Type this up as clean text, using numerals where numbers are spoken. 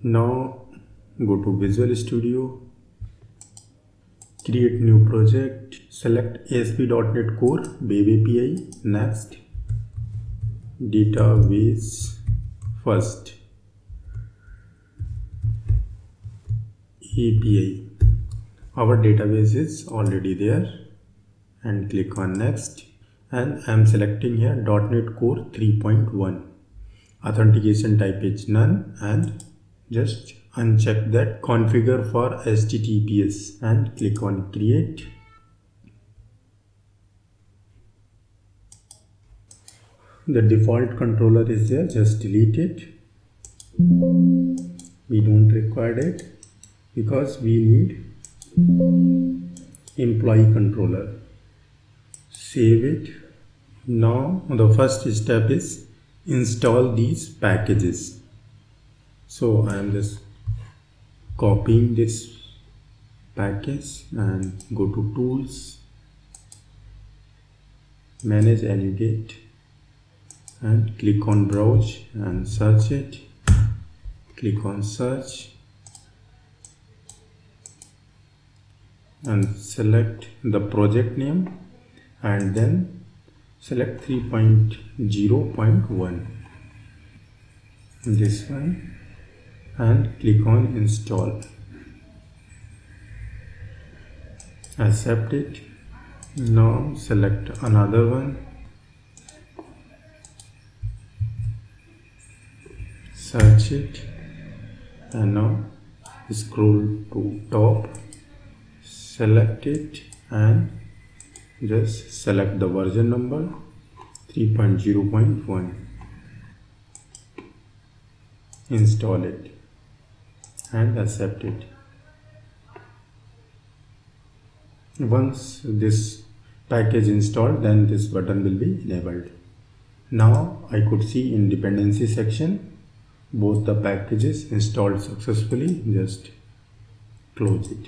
Now go to Visual Studio, create new project, select ASP.NET Core Web API, next, database first, API. Our database is already there, and click on next, and I am selecting here .NET Core 3.1. Authentication type is none, and just uncheck that configure for HTTPS and click on create. The default controller is there, just delete it. We don't require it because we need employee controller. Save it. Now the first step is install these packages. So I am just copying this package and go to tools, manage NuGet, and click on browse and search it. Click on search and select the project name and then select 3.0.1, this one, and click on install. Accept it. Now select another one, search it, and now scroll to top, select it and just select the version number 3.0.1. Install it and accept it. Once this package installed, then this button will be enabled. Now I could see in dependency section both the packages installed successfully. Just close it.